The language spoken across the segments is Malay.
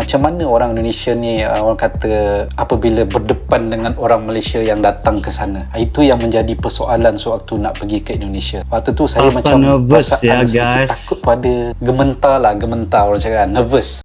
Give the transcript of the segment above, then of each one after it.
Macam mana orang Indonesia ni orang kata apabila berdepan dengan orang Malaysia yang datang ke sana. Itu yang menjadi persoalan sewaktu nak pergi ke Indonesia. Waktu tu saya macam nervous ya, ada sedikit guys. takut pada gementar orang cakap, nervous.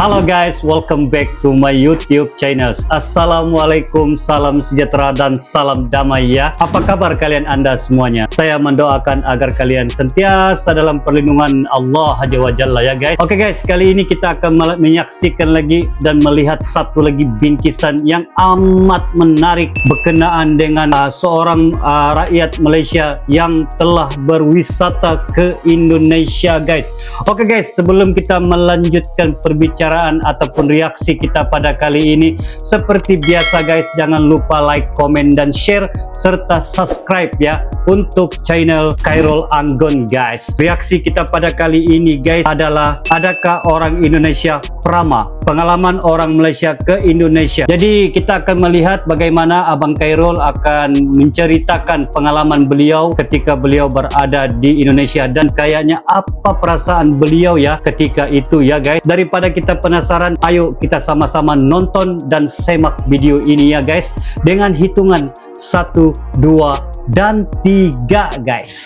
Halo guys, welcome back to my YouTube channels. Assalamualaikum, salam sejahtera dan salam damai ya. Apa kabar kalian anda semuanya? Saya mendoakan agar kalian sentiasa dalam perlindungan Allah Azza wa Jalla ya guys. Oke guys, kali ini kita akan menyaksikan lagi dan melihat satu lagi bingkisan yang amat menarik berkenaan dengan seorang rakyat Malaysia yang telah berwisata ke Indonesia guys. Oke guys, sebelum kita melanjutkan perbicaraan ataupun reaksi kita pada kali ini, seperti biasa guys, jangan lupa like, komen dan share serta subscribe ya untuk channel Khairul Anggun guys. Reaksi kita pada kali ini guys adalah, adakah orang Indonesia prama? Pengalaman orang Malaysia ke Indonesia. Jadi kita akan melihat bagaimana Abang Khairul akan menceritakan pengalaman beliau ketika beliau berada di Indonesia dan kayaknya apa perasaan beliau ya ketika itu ya guys. Daripada kita penasaran, ayo kita sama-sama nonton dan semak video ini ya guys, dengan hitungan 1, 2 dan 3 guys.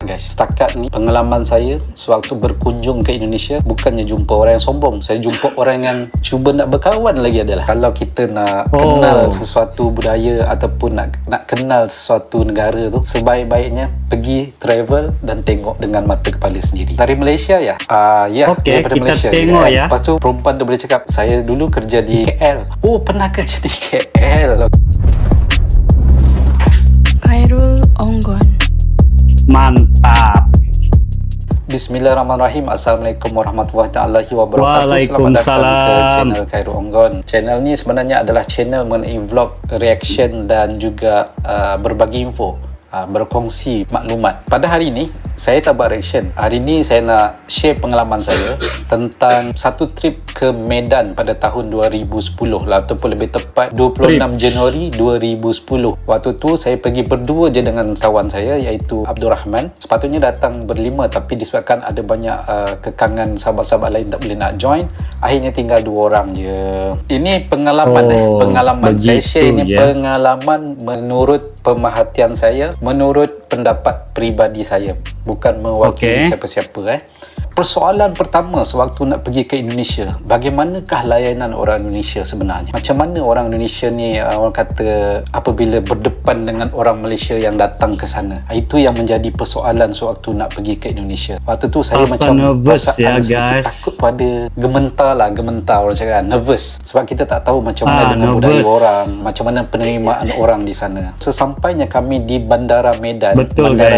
Setakat ni pengalaman saya sewaktu berkunjung ke Indonesia, bukannya jumpa orang yang sombong, saya jumpa orang yang cuba nak berkawan lagi adalah. Kalau kita nak kenal sesuatu budaya ataupun nak kenal sesuatu negara tu, sebaik-baiknya pergi travel dan tengok dengan mata kepala sendiri. Dari Malaysia ya? Daripada kita Malaysia tengok ya. Lepas tu perempuan tu boleh cakap, saya dulu kerja di KL. Oh, pernah kerja di KL. Khairul Anggun. Mantap. Bismillahirrahmanirrahim. Assalamualaikum warahmatullahi wabarakatuh. Waalaikumsalam. Selamat datang ke channel Khairul Anggun. Channel ni sebenarnya adalah channel mengenai vlog, reaction dan juga berbagi info, berkongsi maklumat. Pada hari ini saya tak buat reaction. Hari ini saya nak share pengalaman saya tentang satu trip ke Medan pada tahun 2010 lah, ataupun lebih tepat 26 Januari 2010. Waktu tu saya pergi berdua je dengan kawan saya iaitu Abdul Rahman. Sepatutnya datang berlima, tapi disebabkan ada banyak kekangan sahabat-sahabat lain tak boleh nak join, akhirnya tinggal 2 orang je. Ini pengalaman pengalaman saya share ini pengalaman menurut pemerhatian saya, menurut pendapat peribadi saya, bukan mewakili siapa-siapa. Persoalan pertama sewaktu nak pergi ke Indonesia, bagaimanakah layanan orang Indonesia sebenarnya? Macam mana orang Indonesia ni orang kata apabila berdepan dengan orang Malaysia yang datang ke sana? Itu yang menjadi persoalan sewaktu nak pergi ke Indonesia. Waktu tu saya macam nervous ya guys. Takut pada gementar orang cakap, nervous. Sebab kita tak tahu macam mana dengan budaya orang, macam mana penerimaan orang di sana. Sesampainya kami di Bandara Medan,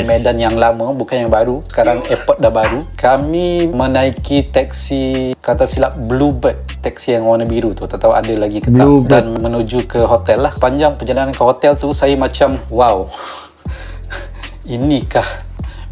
Medan yang lama, bukan yang baru. Sekarang airport dah baru. Kami menaiki taksi, kata silap Bluebird, taksi yang warna biru tu, tak tahu ada lagi ke tak, dan menuju ke hotel lah. Panjang perjalanan ke hotel tu saya macam wow, inikah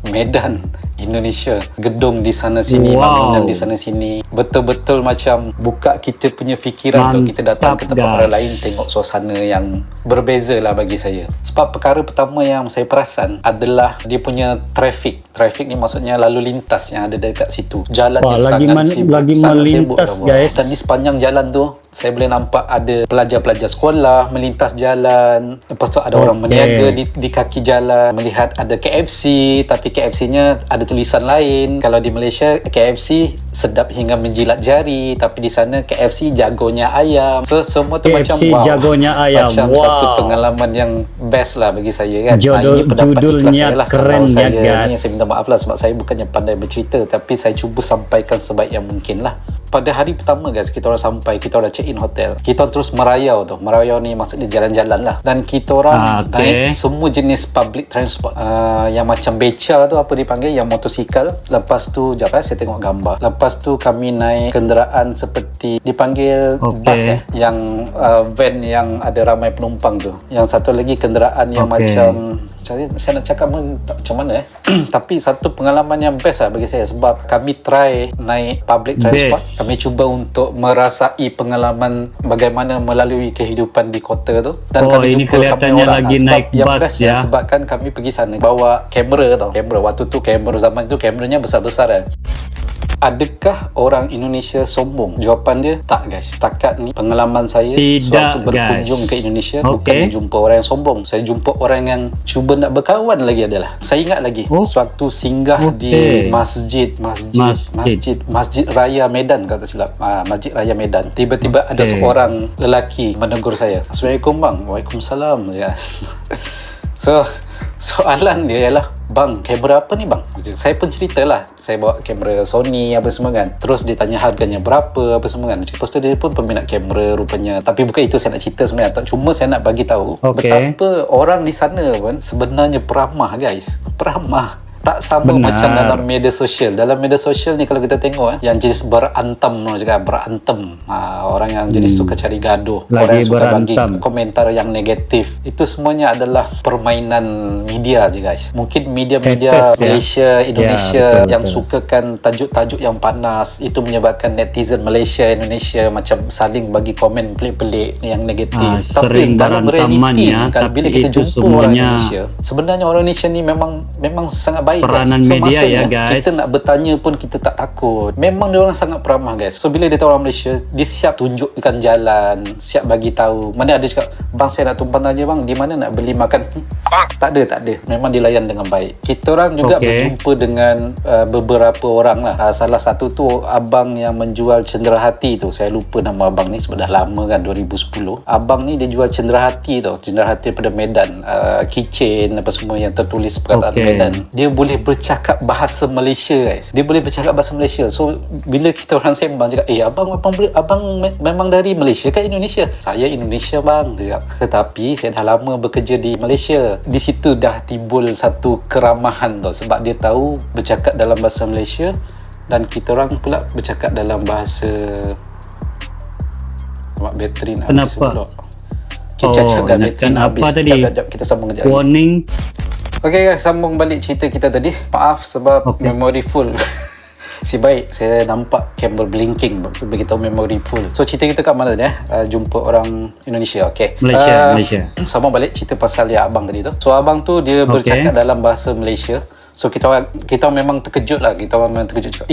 Medan Indonesia? Gedung di sana sini, bangunan di sana sini, betul-betul macam buka kita punya fikiran untuk kita datang ke tempat orang lain, tengok suasana yang berbeza lah bagi saya. Sebab perkara pertama yang saya perasan adalah dia punya trafik. Trafik ni maksudnya lalu lintas yang ada dekat situ. Jalan ni sangat sibuk, sangat sibuk guys. Dan di sepanjang jalan tu saya boleh nampak ada pelajar-pelajar sekolah melintas jalan. Lepas tu ada orang meniaga di kaki jalan. Melihat ada KFC, tapi KFC-nya ada tulisan lain. Kalau di Malaysia KFC sedap hingga menjilat jari, tapi di sana KFC jagonya ayam. So semua tu KFC macam wow, jagonya ayam. Macam satu pengalaman yang best lah bagi saya kan. Judul, ini pendapat ikhlas saya lah. keren Kalau saya guys. ni, saya minta maaf lah sebab saya bukannya pandai bercerita, tapi saya cuba sampaikan sebaik yang mungkin lah. Pada hari pertama guys, kita orang sampai, kita orang check in hotel, kita orang terus merayau tu. Merayau ni maksudnya jalan-jalan lah. Dan kita orang naik semua jenis public transport, yang macam beca tu apa dipanggil, yang motosikal. Lepas tu sekejap saya tengok gambar. Lepas tu kami naik kenderaan seperti dipanggil bus yang van yang ada ramai penumpang tu. Yang satu lagi kenderaan yang macam saya nak cakap pun macam mana tapi satu pengalaman yang best lah bagi saya, sebab kami try naik public transport. Kami cuba untuk merasai pengalaman bagaimana melalui kehidupan di kota tu, dan kami ini jumpa kelihatannya orang lagi sebab naik yang bas bestnya, ya. sebabkan kami pergi sana bawa kamera tau. Kamera waktu tu, kamera zaman tu kameranya besar-besar kan. Adakah orang Indonesia sombong? Jawapan dia tak guys. Setakat ni pengalaman saya Tidak, sewaktu berkunjung guys. ke Indonesia, Okey. bukan jumpa orang yang sombong. Saya jumpa orang yang cuba nak berkawan lagi adalah. Saya ingat lagi sewaktu singgah di masjid Raya Medan kalau tak silap. Masjid Raya Medan. Tiba-tiba ada seorang lelaki menegur saya. Assalamualaikum bang. Waalaikumsalam. Ya. So soalan dia ialah, bang, kamera apa ni bang? Saya pun ceritalah, saya bawa kamera Sony apa semua kan. Terus dia tanya harganya berapa apa semua kan. Lepas tu dia pun peminat kamera rupanya. Tapi bukan itu saya nak cerita sebenarnya. Cuma saya nak bagi tahu betapa orang di sana pun sebenarnya peramah guys. Peramah. Tak sama macam dalam media sosial. Dalam media sosial ni kalau kita tengok yang jenis berantem, orang cakap berantem. Orang yang jadi suka cari gaduh. Orang yang suka bagi komentar yang negatif. Itu semuanya adalah permainan media je guys. Mungkin media-media Malaysia, Indonesia yang sukakan tajuk-tajuk yang panas. Itu menyebabkan netizen Malaysia, Indonesia macam saling bagi komen pelik-pelik yang negatif. Tapi dalam realiti kan, bila kita jumpa orang Indonesia, sebenarnya orang Indonesia ni memang sangat baik. Peranan guys. media ya guys. Kita nak bertanya pun kita tak takut. Memang dia orang sangat peramah guys. So bila dia tahu orang Malaysia, dia siap tunjukkan jalan, siap bagi tahu. Mana ada cakap, bang saya nak tumpang tanya bang, di mana nak beli makan? Tak ada. Memang dilayan dengan baik. Kita orang juga berjumpa dengan beberapa orang lah. Salah satu tu abang yang menjual cenderahati tu. Saya lupa nama abang ni sebab dah lama kan, 2010. Abang ni dia jual cenderahati tau. Cenderahati pada Medan. Keychain apa semua yang tertulis perkataan Medan. Dia boleh bercakap bahasa Malaysia guys. Dia boleh bercakap bahasa Malaysia. So bila kita orang sembang cakap, abang memang dari Malaysia ke Indonesia? Saya Indonesia bang, dia cakap. Tetapi saya dah lama bekerja di Malaysia. Di situ dah timbul satu keramahan tau, sebab dia tahu bercakap dalam bahasa Malaysia dan kita orang pula bercakap dalam bahasa bateri nak habis pula. Kita cakap bateri nak habis. Kita sambung kejap warning. Okay guys, sambung balik cerita kita tadi. Maaf sebab memory full. Si baik, saya nampak kamera blinking beritahu memory full. So cerita kita kat mana ni jumpa orang Indonesia. Malaysia. Sambung balik cerita pasal abang tadi tu. So abang tu dia bercakap dalam bahasa Malaysia. So kita memang terkejut lah. Kita memang terkejut cakap,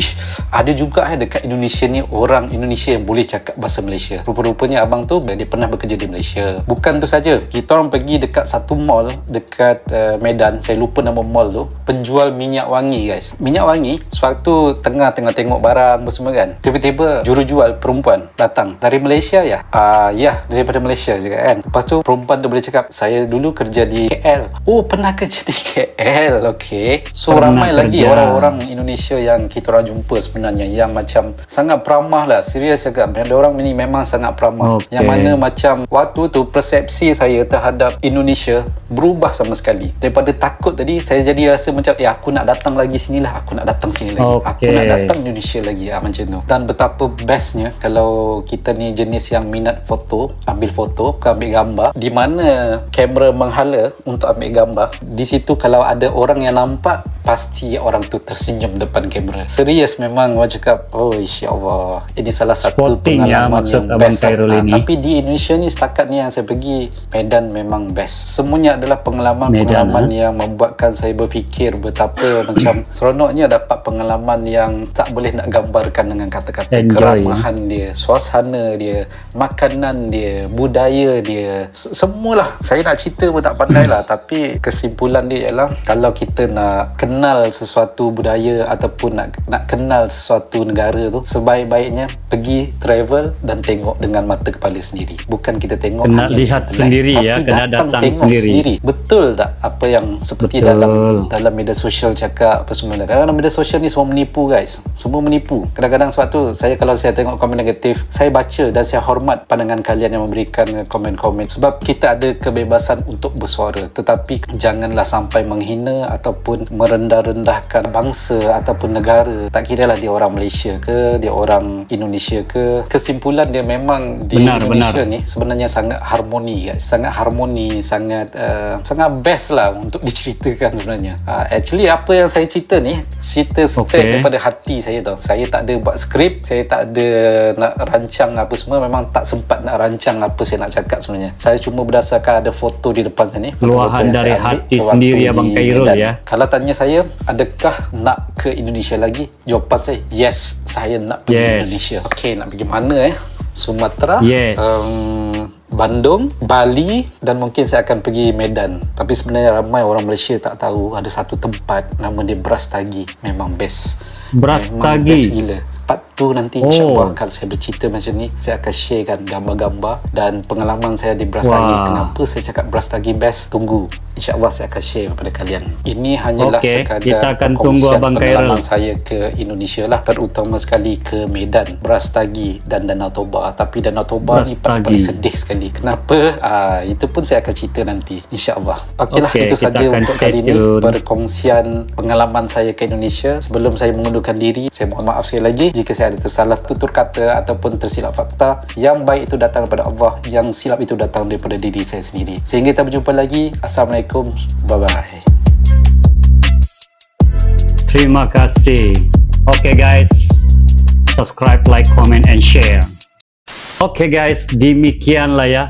ada juga dekat Indonesia ni orang Indonesia yang boleh cakap bahasa Malaysia. Rupa-rupanya abang tu dia pernah bekerja di Malaysia. Bukan tu saja, kita orang pergi dekat satu mall dekat Medan, saya lupa nama mall tu, penjual minyak wangi guys. Minyak wangi, sewaktu tengah tengok barang semua kan, tiba-tiba jurujual perempuan datang dari Malaysia ya? Ya, daripada Malaysia juga kan. Lepas tu perempuan tu boleh cakap, saya dulu kerja di KL. Oh, pernah kerja di KL. Okay. So ramai lagi orang-orang Indonesia yang kita orang jumpa sebenarnya yang macam sangat peramah lah. Serius cakap, ada orang ini memang sangat peramah. Yang mana macam waktu tu persepsi saya terhadap Indonesia berubah sama sekali. Daripada takut tadi, saya jadi rasa macam aku nak datang lagi sinilah, aku nak datang sini lagi, aku nak datang Indonesia lagi macam tu. Dan betapa bestnya kalau kita ni jenis yang minat foto, ambil foto, ambil gambar, di mana kamera menghala untuk ambil gambar. Di situ kalau ada orang yang nampak, pasti orang tu tersenyum depan kamera. Serius memang orang cakap, oh insya-Allah, ini salah satu pengalaman yang best lah. Tapi di Indonesia ni setakat ni yang saya pergi, Medan memang best. Semuanya adalah pengalaman-pengalaman yang membuatkan saya berfikir betapa macam seronoknya dapat pengalaman yang tak boleh nak gambarkan dengan kata-kata. Keramahan dia, suasana dia, makanan dia, budaya dia, semualah. Saya nak cerita pun tak pandai lah. Tapi kesimpulan dia ialah, kalau kita nak kenal sesuatu budaya ataupun nak kenal sesuatu negara tu, sebaik-baiknya pergi travel dan tengok dengan mata kepala sendiri. Bukan kita tengok kena lihat sendiri ya, kena datang sendiri. Betul tak apa yang seperti dalam media sosial cakap apa semua. Kadang-kadang media sosial ni semua menipu guys. Semua menipu. Kadang-kadang sebab tu kalau saya tengok komen negatif, saya baca dan saya hormat pandangan kalian yang memberikan komen-komen. Sebab kita ada kebebasan untuk bersuara, tetapi janganlah sampai menghina ataupun merendah-rendahkan bangsa ataupun negara. Tak kira lah dia orang Malaysia ke, dia orang Indonesia ke. Kesimpulan dia memang di Indonesia ni sebenarnya sangat harmoni, guys. Sangat harmoni, sangat best lah untuk diceritakan sebenarnya. Actually apa yang saya cerita ni, cerita straight daripada hati saya tau. Saya tak ada buat skrip, saya tak ada nak rancang apa semua. Memang tak sempat nak rancang apa saya nak cakap sebenarnya. Saya cuma berdasarkan ada foto di depan sana ni, luahan dari hati sendiri Abang Khairul ya. Kalau tanya saya, adakah nak ke Indonesia lagi? Jawapan saya, yes, saya nak pergi Indonesia. Okey, nak pergi mana Sumatera, Bandung, Bali, dan mungkin saya akan pergi Medan. Tapi sebenarnya ramai orang Malaysia tak tahu ada satu tempat nama dia Brastagi. Memang best. Memang best gila. Part tu nanti insyaAllah kalau saya bercerita macam ni, saya akan sharekan gambar-gambar dan pengalaman saya di Brastagi. Kenapa saya cakap Brastagi best? Tunggu, insyaAllah saya akan share kepada kalian. Ini hanyalah sekadar perkongsian pengalaman saya ke Indonesia lah, terutama sekali ke Medan, Brastagi dan Danau Toba. Tapi Danau Toba ni paling sedih sekali. Kenapa? Itu pun saya akan cerita nanti insyaAllah. Okeylah, itu saja untuk kali ini perkongsian pengalaman saya ke Indonesia. Sebelum saya mengundurkan diri, saya mohon maaf sekali lagi jika saya ada tersalah tutur kata ataupun tersilap fakta. Yang baik itu datang daripada Allah, yang silap itu datang daripada diri saya sendiri. Sehingga kita berjumpa lagi. Assalamualaikum. Bye-bye. Terima kasih. Okay guys, subscribe, like, comment, and share. Okay guys, demikianlah ya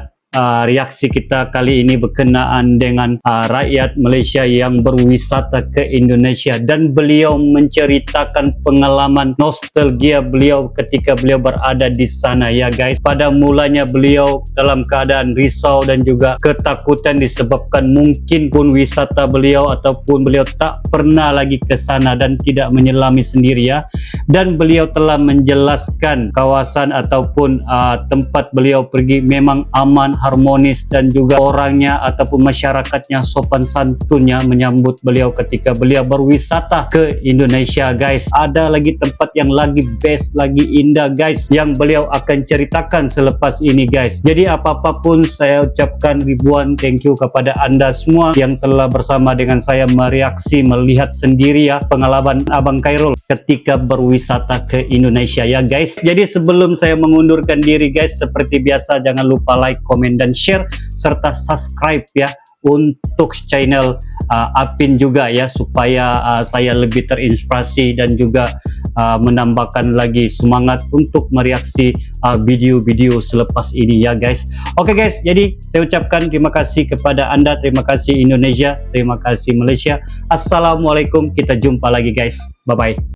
reaksi kita kali ini berkenaan dengan rakyat Malaysia yang berwisata ke Indonesia, dan beliau menceritakan pengalaman nostalgia beliau ketika beliau berada di sana ya guys. Pada mulanya beliau dalam keadaan risau dan juga ketakutan disebabkan mungkin pun wisata beliau ataupun beliau tak pernah lagi ke sana dan tidak menyelami sendiri ya. Dan beliau telah menjelaskan kawasan ataupun tempat beliau pergi memang aman, harmonis, dan juga orangnya ataupun masyarakatnya sopan santunnya menyambut beliau ketika beliau berwisata ke Indonesia guys. Ada lagi tempat yang lagi best, lagi indah guys, yang beliau akan ceritakan selepas ini guys. Jadi apa-apa pun saya ucapkan ribuan thank you kepada anda semua yang telah bersama dengan saya mereaksi, melihat sendiri ya pengalaman Abang Khairul ketika berwisata ke Indonesia ya guys. Jadi sebelum saya mengundurkan diri guys, seperti biasa jangan lupa like, komen, dan share serta subscribe ya untuk channel Apin juga ya, supaya saya lebih terinspirasi dan juga menambahkan lagi semangat untuk mereaksi video-video selepas ini ya guys. Oke guys, jadi saya ucapkan terima kasih kepada anda, terima kasih Indonesia, terima kasih Malaysia. Assalamualaikum, kita jumpa lagi guys, bye bye.